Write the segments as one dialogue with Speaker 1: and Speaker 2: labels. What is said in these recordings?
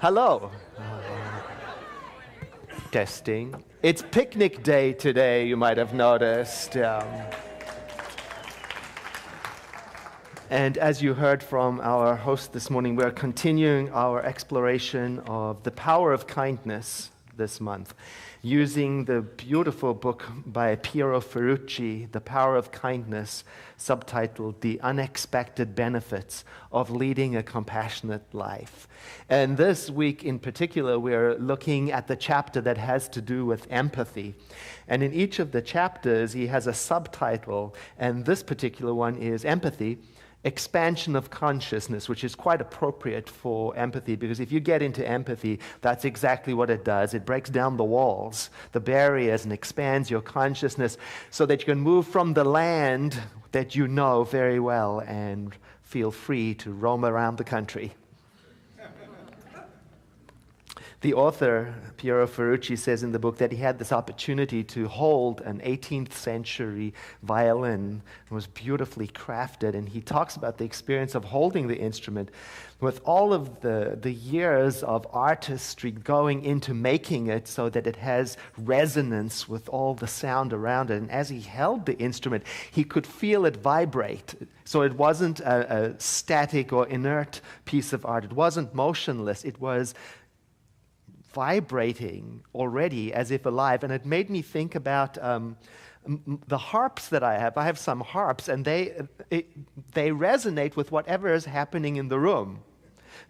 Speaker 1: Hello. Testing. It's picnic day today, you might have noticed. And as you heard from our host this morning, we're continuing our exploration of the power of kindness this month, using the beautiful book by Piero Ferrucci, The Power of Kindness, subtitled The Unexpected Benefits of Leading a Compassionate Life. And this week in particular, we're looking at the chapter that has to do with empathy. And in each of the chapters, he has a subtitle, and this particular one is Empathy, Expansion of Consciousness, which is quite appropriate for empathy, because if you get into empathy, that's exactly what it does. It breaks down the walls, the barriers, and expands your consciousness so that you can move from the land that you know very well and feel free to roam around the country. The author, Piero Ferrucci, says in the book that he had this opportunity to hold an 18th century violin. It was beautifully crafted, and he talks about the experience of holding the instrument with all of the years of artistry going into making it so that it has resonance with all the sound around it. And as he held the instrument, he could feel it vibrate. So it wasn't a static or inert piece of art. It wasn't motionless. It was vibrating already as if alive. And it made me think about the harps that I have. I have some harps, and they resonate with whatever is happening in the room.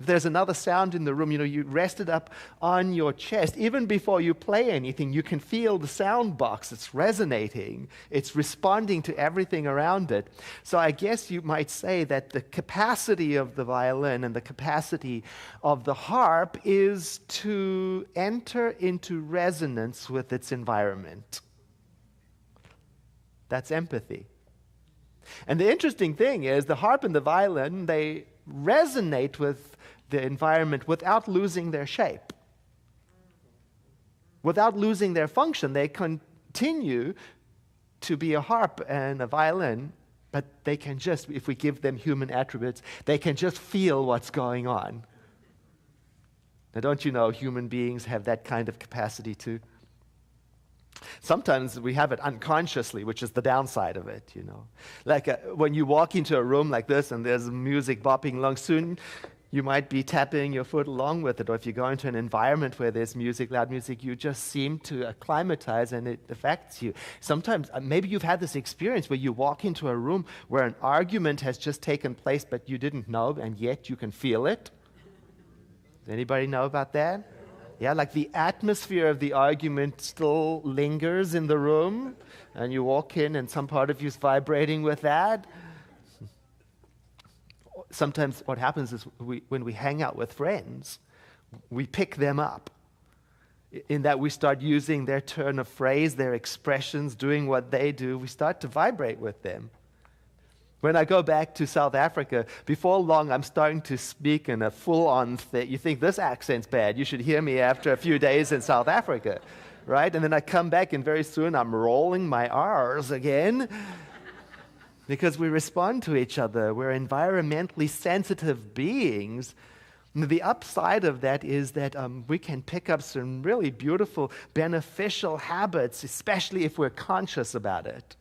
Speaker 1: If there's another sound in the room, you rest it up on your chest. Even before you play anything, you can feel the sound box. It's resonating. It's responding to everything around it. So I guess you might say that the capacity of the violin and the capacity of the harp is to enter into resonance with its environment. That's empathy. And the interesting thing is the harp and the violin, they resonate with the environment without losing their shape, without losing their function. They continue to be a harp and a violin, but they can just, if we give them human attributes, they can just feel what's going on. Now, don't you know human beings have that kind of capacity too? Sometimes we have it unconsciously, which is the downside of it, Like when you walk into a room like this and there's music bopping along, soon you might be tapping your foot along with it. Or if you go into an environment where there's music, loud music, you just seem to acclimatize and it affects you. Sometimes, maybe you've had this experience where you walk into a room where an argument has just taken place, but you didn't know, and yet you can feel it. Does anybody know about that? Yeah, like the atmosphere of the argument still lingers in the room, and you walk in and some part of you is vibrating with that. Sometimes what happens is when we hang out with friends, we pick them up in that we start using their turn of phrase, their expressions, doing what they do. We start to vibrate with them. When I go back to South Africa, before long, I'm starting to speak in a full-on thing. You think this accent's bad. You should hear me after a few days in South Africa, right? And then I come back, and very soon I'm rolling my R's again because we respond to each other. We're environmentally sensitive beings. And the upside of that is that we can pick up some really beautiful, beneficial habits, especially if we're conscious about it,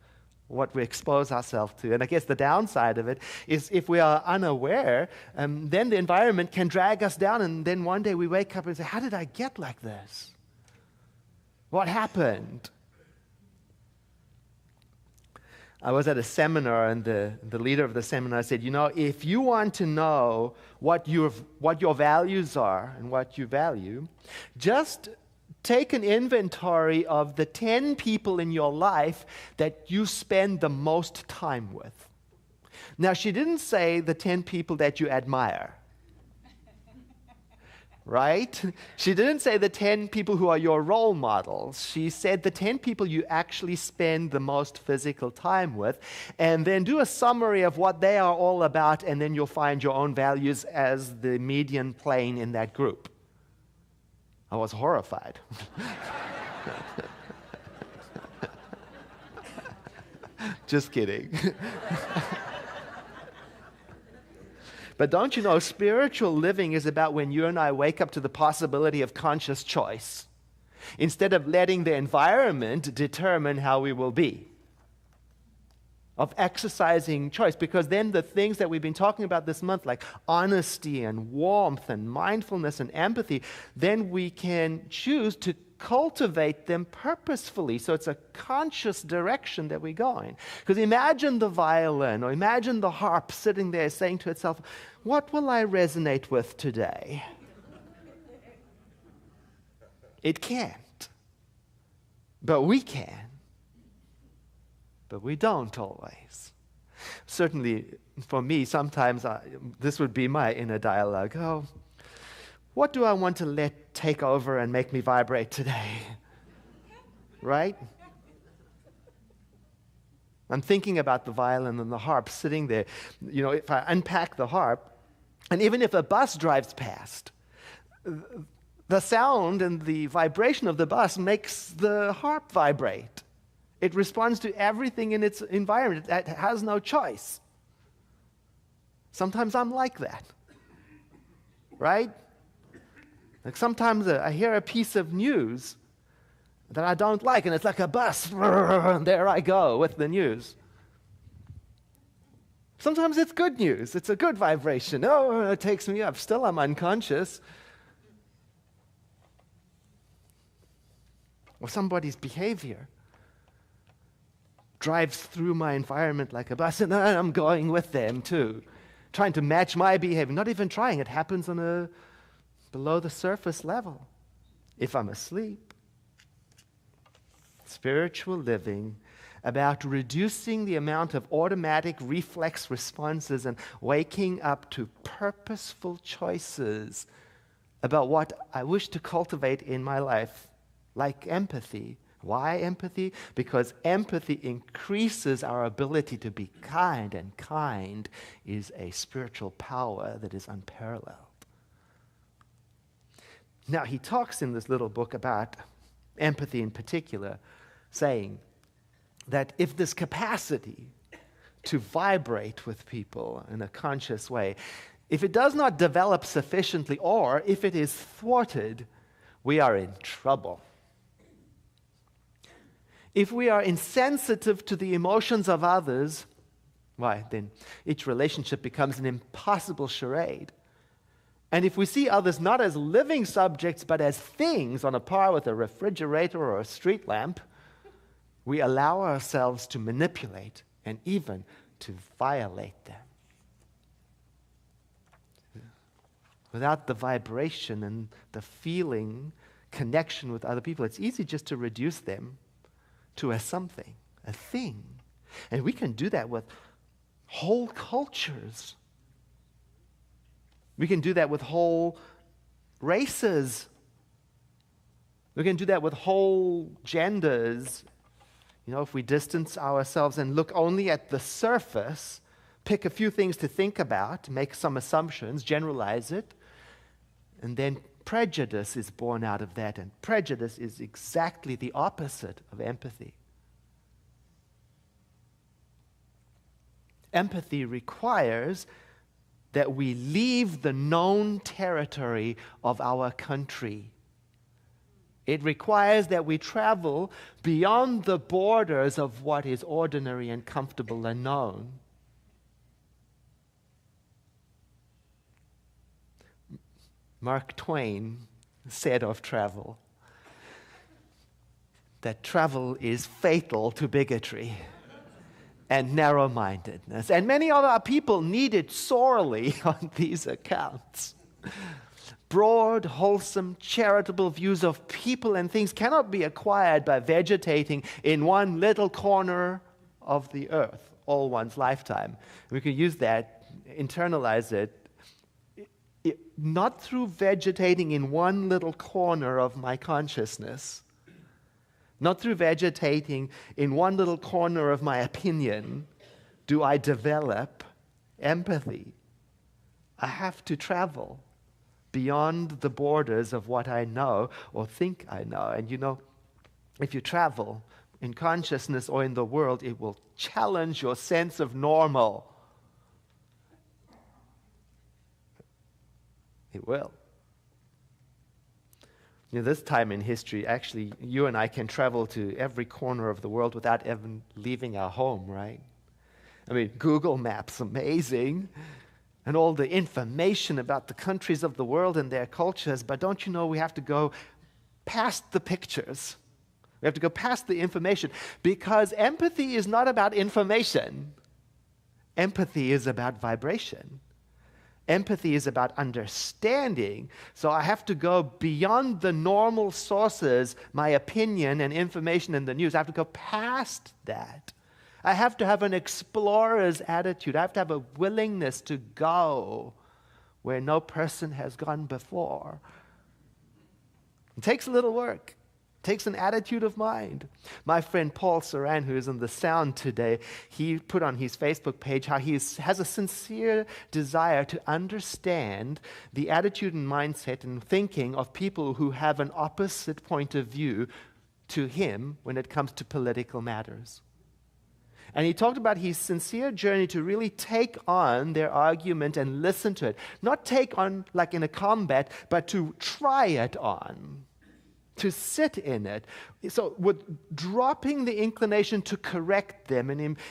Speaker 1: what we expose ourselves to. And I guess the downside of it is if we are unaware, then the environment can drag us down, and then one day we wake up and say, how did I get like this? What happened? I was at a seminar, and the leader of the seminar said, if you want to know what your values are and what you value, just take an inventory of the 10 people in your life that you spend the most time with. Now, she didn't say the 10 people that you admire, right? She didn't say the 10 people who are your role models. She said the 10 people you actually spend the most physical time with, and then do a summary of what they are all about, and then you'll find your own values as the median plane in that group. I was horrified. Just kidding. But don't you know, spiritual living is about when you and I wake up to the possibility of conscious choice, instead of letting the environment determine how we will be. Of exercising choice, because then the things that we've been talking about this month, like honesty and warmth and mindfulness and empathy, then we can choose to cultivate them purposefully. So it's a conscious direction that we go in. Because imagine the violin or imagine the harp sitting there saying to itself, what will I resonate with today? It can't. But we can. But we don't always. Certainly, for me, sometimes this would be my inner dialogue. Oh, what do I want to let take over and make me vibrate today? Right? I'm thinking about the violin and the harp sitting there. You know, if I unpack the harp, and even if a bus drives past, the sound and the vibration of the bus makes the harp vibrate. It responds to everything in its environment. It has no choice. Sometimes I'm like that, right? Like sometimes I hear a piece of news that I don't like, and it's like a bus, and there I go with the news. Sometimes it's good news. It's a good vibration. Oh, it takes me up. Still, I'm unconscious. Or somebody's behavior drives through my environment like a bus, and I'm going with them too, trying to match my behavior. Not even trying. It happens on a below the surface level. If I'm asleep. Spiritual living about reducing the amount of automatic reflex responses and waking up to purposeful choices about what I wish to cultivate in my life, like empathy. Why empathy? Because empathy increases our ability to be kind, and kind is a spiritual power that is unparalleled. Now, he talks in this little book about empathy in particular, saying that if this capacity to vibrate with people in a conscious way, if it does not develop sufficiently, or if it is thwarted, we are in trouble. If we are insensitive to the emotions of others, why, then each relationship becomes an impossible charade. And if we see others not as living subjects, but as things on a par with a refrigerator or a street lamp, we allow ourselves to manipulate and even to violate them. Without the vibration and the feeling, connection with other people, it's easy just to reduce them to a something, a thing. And we can do that with whole cultures. We can do that with whole races. We can do that with whole genders. You know, if we distance ourselves and look only at the surface, pick a few things to think about, make some assumptions, generalize it, and then prejudice is born out of that, and prejudice is exactly the opposite of empathy. Empathy requires that we leave the known territory of our country. It requires that we travel beyond the borders of what is ordinary and comfortable and known. Mark Twain said of travel that travel is fatal to bigotry and narrow-mindedness. And many other people need it sorely on these accounts. Broad, wholesome, charitable views of people and things cannot be acquired by vegetating in one little corner of the earth all one's lifetime. We can use that, internalize it, not through vegetating in one little corner of my consciousness, not through vegetating in one little corner of my opinion, do I develop empathy. I have to travel beyond the borders of what I know or think I know. And you know, if you travel in consciousness or in the world, it will challenge your sense of normal. It will. This time in history, actually, you and I can travel to every corner of the world without even leaving our home, right? I mean, Google Maps, amazing. And all the information about the countries of the world and their cultures, but don't you know we have to go past the pictures. We have to go past the information, because empathy is not about information. Empathy is about vibration. Empathy is about understanding. So I have to go beyond the normal sources, my opinion and information in the news. I have to go past that. I have to have an explorer's attitude. I have to have a willingness to go where no person has gone before. It takes a little work. It takes an attitude of mind. My friend Paul Saran, who is in the sound today, he put on his Facebook page how he has a sincere desire to understand the attitude and mindset and thinking of people who have an opposite point of view to him when it comes to political matters. And he talked about his sincere journey to really take on their argument and listen to it. Not take on like in a combat, but to try it on, to sit in it. So with dropping the inclination to correct them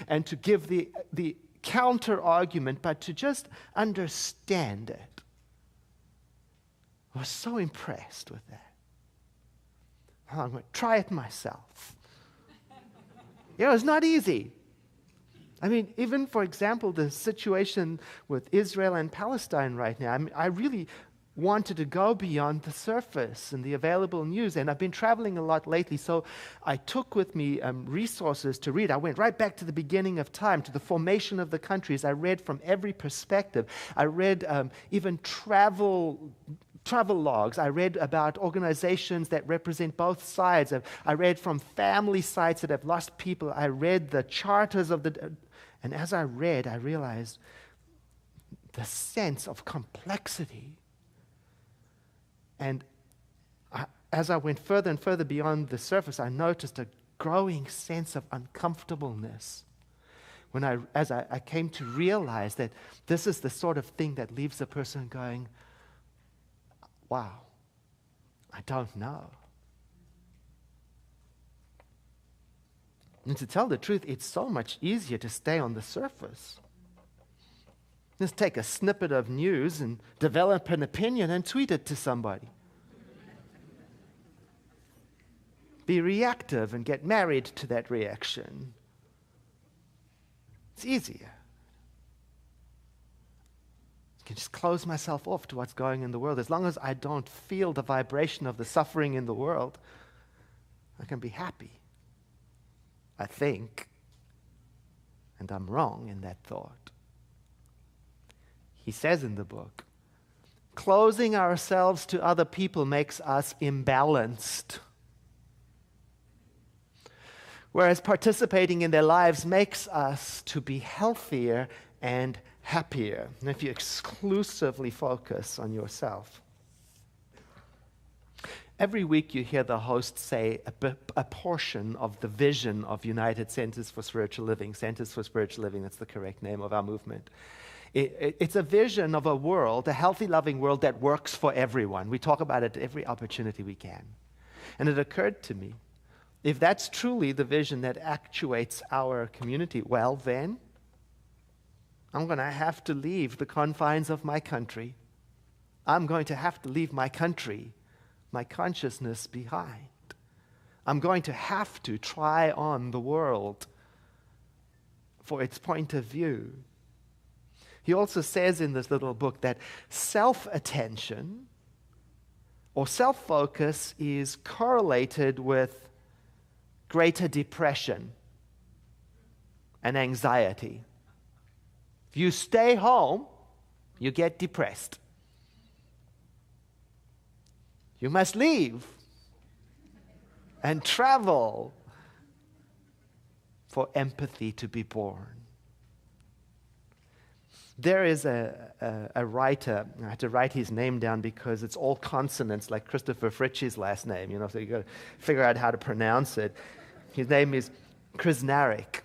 Speaker 1: and to give the counter argument, but to just understand it. I was so impressed with that. I'm going to try it myself. It's not easy. I mean, even, for example, the situation with Israel and Palestine right now, I really wanted to go beyond the surface and the available news, and I've been traveling a lot lately, so I took with me resources to read. I went right back to the beginning of time, to the formation of the countries. I read from every perspective. I read even travel logs. I read about organizations that represent both sides. I read from family sites that have lost people. I read the charters of and as I read, I realized the sense of complexity. And as I went further and further beyond the surface, I noticed a growing sense of uncomfortableness. As I came to realize that this is the sort of thing that leaves a person going, wow, I don't know. And to tell the truth, it's so much easier to stay on the surface. Just take a snippet of news and develop an opinion and tweet it to somebody. Be reactive and get married to that reaction. It's easier. I can just close myself off to what's going in the world. As long as I don't feel the vibration of the suffering in the world, I can be happy. I think, and I'm wrong in that thought. He says in the book, closing ourselves to other people makes us imbalanced, whereas participating in their lives makes us to be healthier and happier. And if you exclusively focus on yourself. Every week you hear the host say a portion of the vision of United Centers for Spiritual Living. Centers for Spiritual Living, that's the correct name of our movement. It's a vision of a world, a healthy, loving world that works for everyone. We talk about it every opportunity we can. And it occurred to me, if that's truly the vision that actuates our community, well then, I'm going to have to leave the confines of my country. I'm going to have to leave my country, my consciousness behind. I'm going to have to try on the world for its point of view. He also says in this little book that self-attention or self-focus is correlated with greater depression and anxiety. If you stay home, you get depressed. You must leave and travel for empathy to be born. There is a writer, I had to write his name down because it's all consonants like Christopher Fritchie's last name, so you got to figure out how to pronounce it. His name is Krznaric.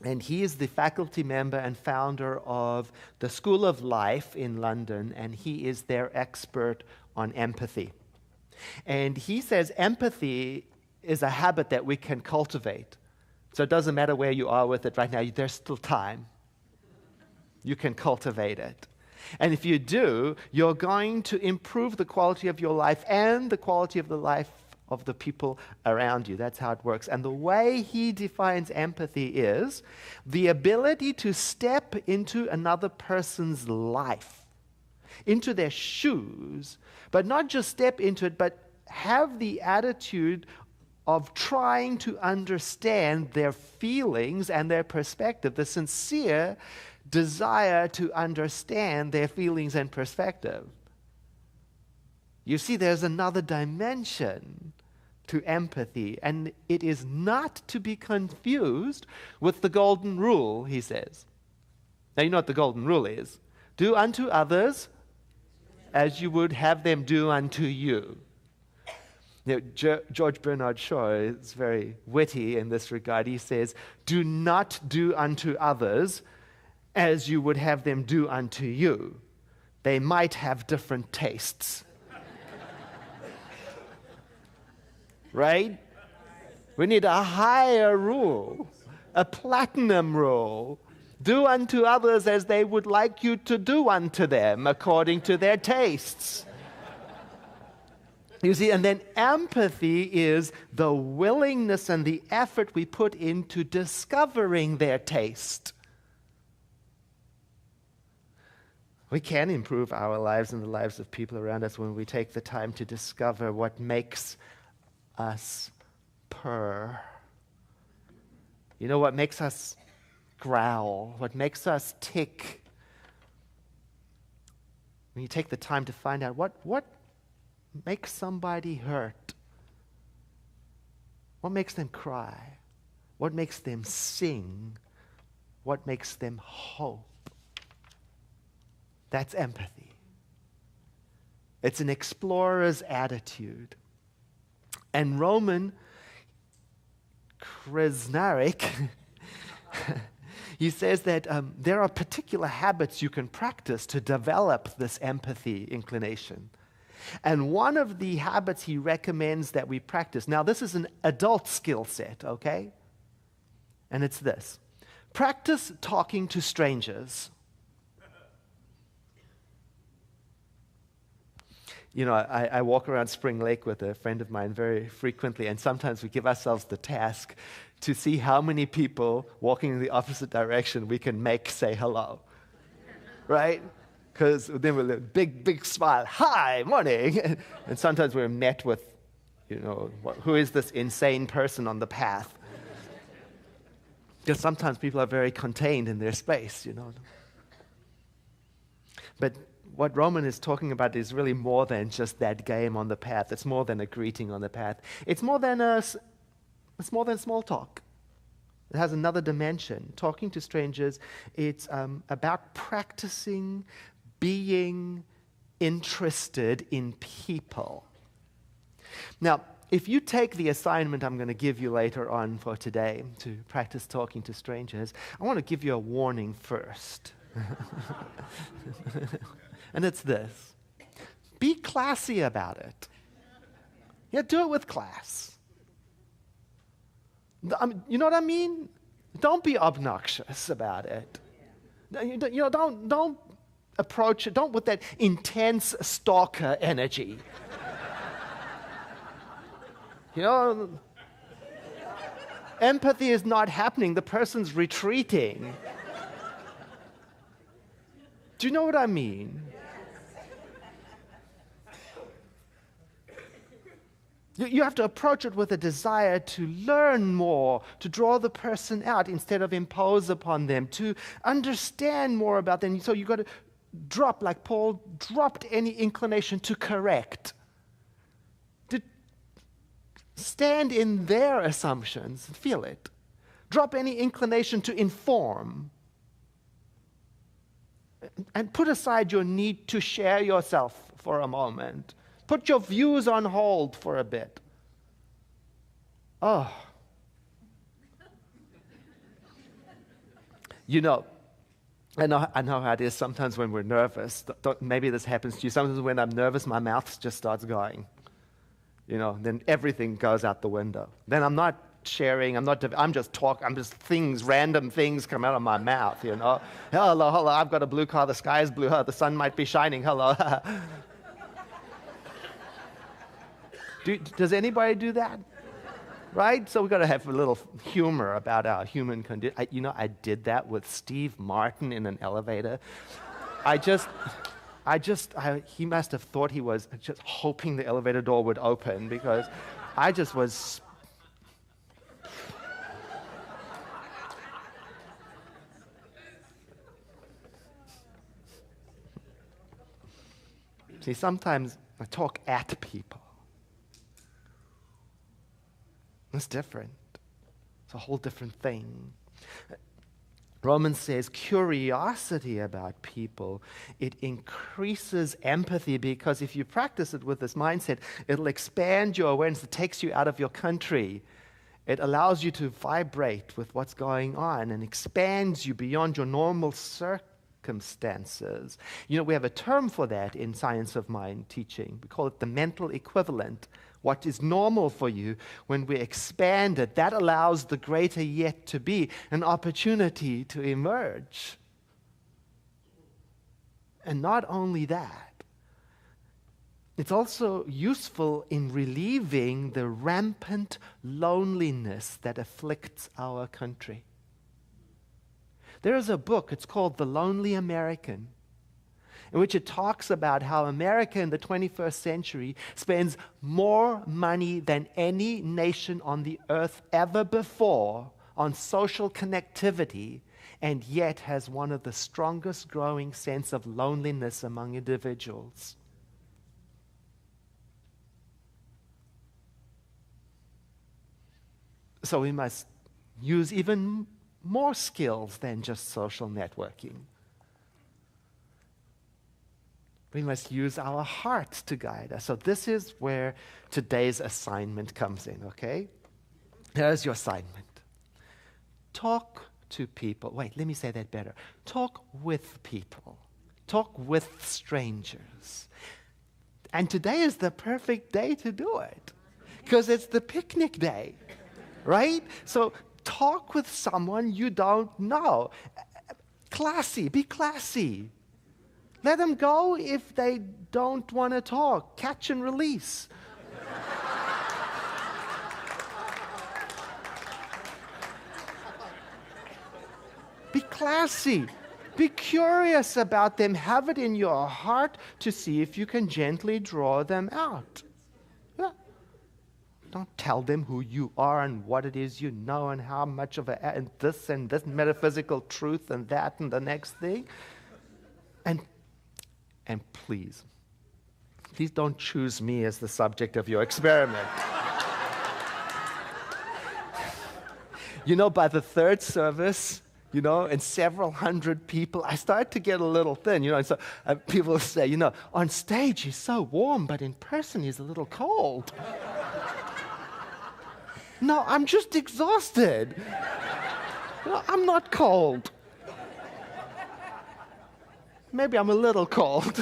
Speaker 1: And he is the faculty member and founder of the School of Life in London, and he is their expert on empathy. And he says empathy is a habit that we can cultivate. So it doesn't matter where you are with it right now, there's still time. You can cultivate it. And if you do, you're going to improve the quality of your life and the quality of the life of the people around you. That's how it works. And the way he defines empathy is the ability to step into another person's life, into their shoes, but not just step into it, but have the attitude of trying to understand their feelings and their perspective, the sincere desire to understand their feelings and perspective. You see, there's another dimension to empathy, and it is not to be confused with the golden rule, he says. Now, you know what the golden rule is. Do unto others as you would have them do unto you. You know, George Bernard Shaw is very witty in this regard. He says, do not do unto others as you would have them do unto you. They might have different tastes. Right? We need a higher rule, a platinum rule. Do unto others as they would like you to do unto them, according to their tastes. You see, and then empathy is the willingness and the effort we put into discovering their taste. We can improve our lives and the lives of people around us when we take the time to discover what makes us purr. You know, what makes us growl, what makes us tick. When you take the time to find out what makes somebody hurt, what makes them cry, what makes them sing, what makes them hope. That's empathy. It's an explorer's attitude. And Roman Krasnarek, he says that there are particular habits you can practice to develop this empathy inclination. And one of the habits he recommends that we practice, now this is an adult skill set, okay? And it's this. Practice talking to strangers. You know, I walk around Spring Lake with a friend of mine very frequently, and sometimes we give ourselves the task to see how many people walking in the opposite direction we can make say hello, right? Because then we'll have a big smile, hi, morning. And sometimes we're met with, you know, who is this insane person on the path? Because sometimes people are very contained in their space, you know. But what Roman is talking about is really more than just that game on the path. It's more than a greeting on the path. It's more than small talk. It has another dimension. Talking to strangers, it's about practicing being interested in people. Now, if you take the assignment I'm going to give you later on for today to practice talking to strangers, I want to give you a warning first. And it's this. Be classy about it. Yeah, do it with class. You know what I mean? Don't be obnoxious about it. You know, don't approach it. Don't with that intense stalker energy. You know, empathy is not happening. The person's retreating. Do you know what I mean? You have to approach it with a desire to learn more, to draw the person out instead of impose upon them, to understand more about them. So you've got to drop, like Paul dropped any inclination to correct, to stand in their assumptions, feel it. Drop any inclination to inform. And put aside your need to share yourself for a moment. Put your views on hold for a bit. Oh. You know, I know how it is sometimes when we're nervous. Maybe this happens to you. Sometimes when I'm nervous, my mouth just starts going. You know, then everything goes out the window. Then I'm not sharing, I'm just talking, random things come out of my mouth, you know. Hello, I've got a blue car, the sky is blue, the sun might be shining, hello. Does anybody do that? Right? So we've got to have a little humor about our human condition. I did that with Steve Martin in an elevator. He must have thought he was just hoping the elevator door would open, because I just was. See, sometimes I talk at people. It's different. It's a whole different thing. Romans says curiosity about people, it increases empathy, because if you practice it with this mindset, it'll expand your awareness. It takes you out of your country. It allows you to vibrate with what's going on and expands you beyond your normal circumstances. You know, we have a term for that in Science of Mind teaching. We call it the mental equivalent. What is normal for you, when we expand it, that allows the greater yet to be an opportunity to emerge. And not only that, it's also useful in relieving the rampant loneliness that afflicts our country. There is a book, it's called The Lonely American, in which it talks about how America in the 21st century spends more money than any nation on the earth ever before on social connectivity, and yet has one of the strongest growing sense of loneliness among individuals. So we must use even more skills than just social networking. We must use our hearts to guide us. So this is where today's assignment comes in, okay? Here's your assignment. Talk to people. Wait, let me say that better. Talk with people. Talk with strangers. And today is the perfect day to do it, because it's the picnic day, right? So talk with someone you don't know. Classy, be classy. Let them go if they don't want to talk. Catch and release. Be classy. Be curious about them. Have it in your heart to see if you can gently draw them out. Yeah. Don't tell them who you are and what it is you know and how much of and this metaphysical truth and that and the next thing. And please don't choose me as the subject of your experiment. You know, by the third service, you know, and several hundred people, I start to get a little thin, you know, and so people say, you know, on stage he's so warm, but in person he's a little cold. No, I'm just exhausted. No, I'm not cold. Maybe I'm a little cold.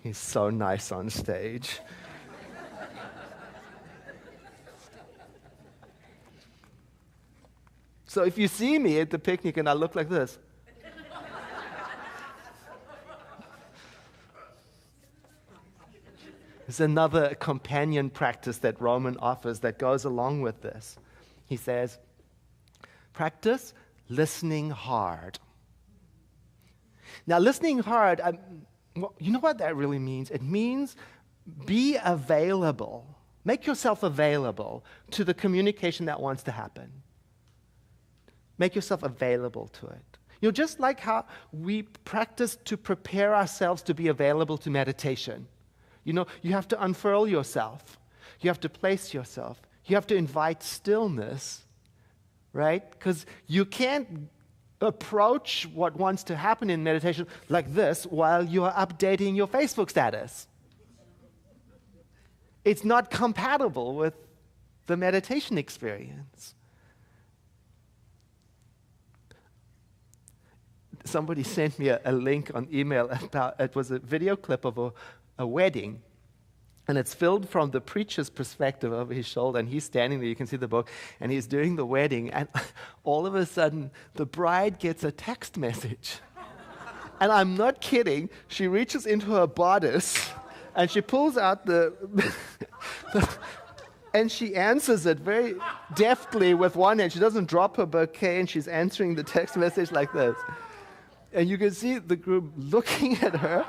Speaker 1: He's so nice on stage. So if you see me at the picnic and I look like this, there's another companion practice that Roman offers that goes along with this. He says, practice listening hard. Now, listening hard, you know what that really means? It means be available. Make yourself available to the communication that wants to happen. Make yourself available to it. You know, just like how we practice to prepare ourselves to be available to meditation. You know, you have to unfurl yourself. You have to place yourself. You have to invite stillness. Right? Because you can't approach what wants to happen in meditation like this while you are updating your Facebook status. It's not compatible with the meditation experience. Somebody sent me a link on email about, it was a video clip of a wedding. And it's filmed from the preacher's perspective over his shoulder, and he's standing there, you can see the book, and he's doing the wedding, and all of a sudden, the bride gets a text message. And I'm not kidding, she reaches into her bodice, and she pulls out and she answers it very deftly with one hand. She doesn't drop her bouquet, and she's answering the text message like this. And you can see the group looking at her,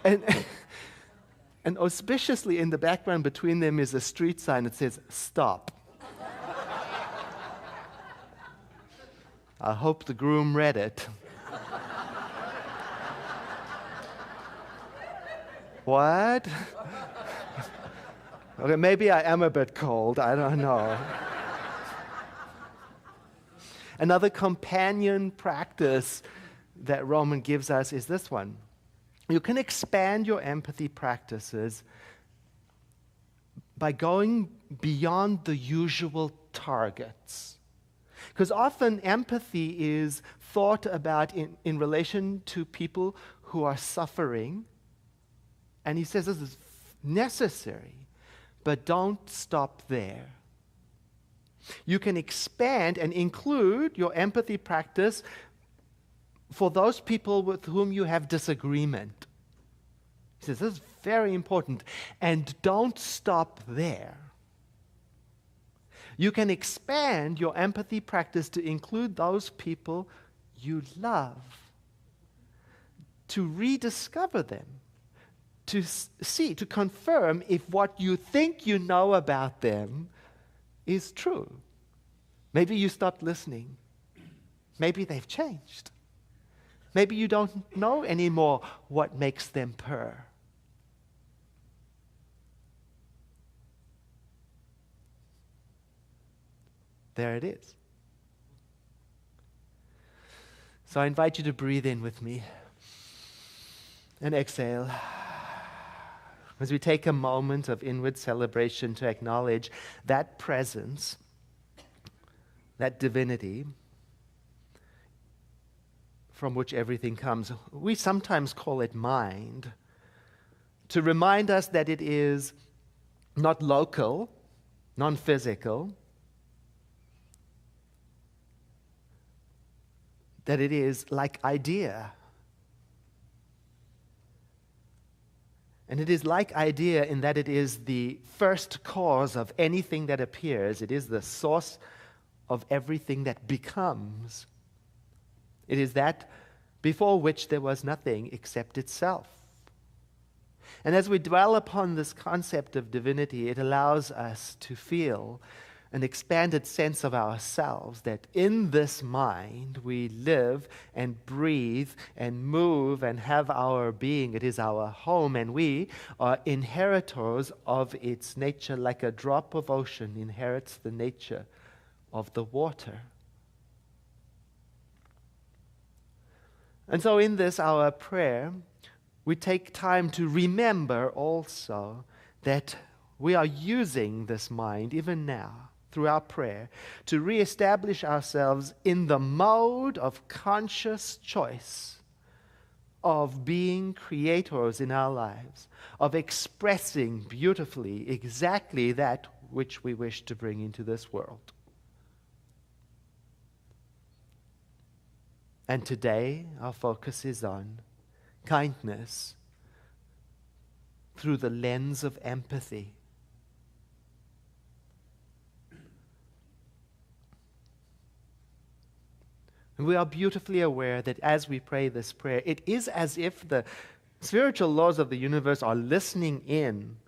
Speaker 1: and auspiciously in the background between them is a street sign that says, "Stop." I hope the groom read it. What? Okay, maybe I am a bit cold, I don't know. Another companion practice that Roman gives us is this one. You can expand your empathy practices by going beyond the usual targets. Because often empathy is thought about in relation to people who are suffering. And he says this is necessary, but don't stop there. You can expand and include your empathy practice for those people with whom you have disagreement. He says this is very important. And don't stop there. You can expand your empathy practice to include those people you love, to rediscover them, to see, to confirm if what you think you know about them is true. Maybe you stopped listening. Maybe they've changed. Maybe you don't know anymore what makes them purr. There it is. So I invite you to breathe in with me and exhale. As we take a moment of inward celebration to acknowledge that presence, that divinity from which everything comes. We sometimes call it mind, to remind us that it is not local, non-physical, that it is like idea. And it is like idea in that it is the first cause of anything that appears. It is the source of everything that becomes. It is that before which there was nothing except itself. And as we dwell upon this concept of divinity, it allows us to feel an expanded sense of ourselves, that in this mind we live and breathe and move and have our being. It is our home, and we are inheritors of its nature, like a drop of ocean inherits the nature of the water. And so in this, our prayer, we take time to remember also that we are using this mind, even now, through our prayer, to reestablish ourselves in the mode of conscious choice, of being creators in our lives, of expressing beautifully exactly that which we wish to bring into this world. And today, our focus is on kindness through the lens of empathy. And we are beautifully aware that as we pray this prayer, it is as if the spiritual laws of the universe are listening in,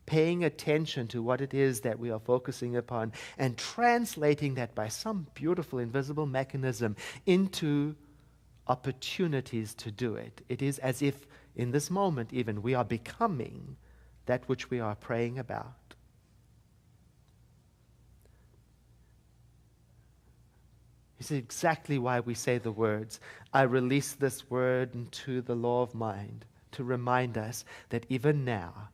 Speaker 1: paying attention to what it is that we are focusing upon, and translating that by some beautiful invisible mechanism into opportunities to do it. It is as if in this moment even we are becoming that which we are praying about. This is exactly why we say the words, I release this word into the law of mind, to remind us that even now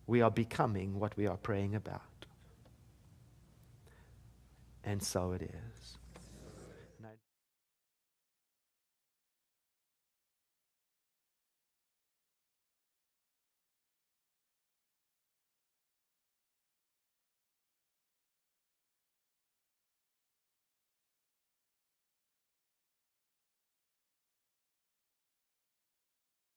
Speaker 1: we are becoming what we are praying about. And so it is.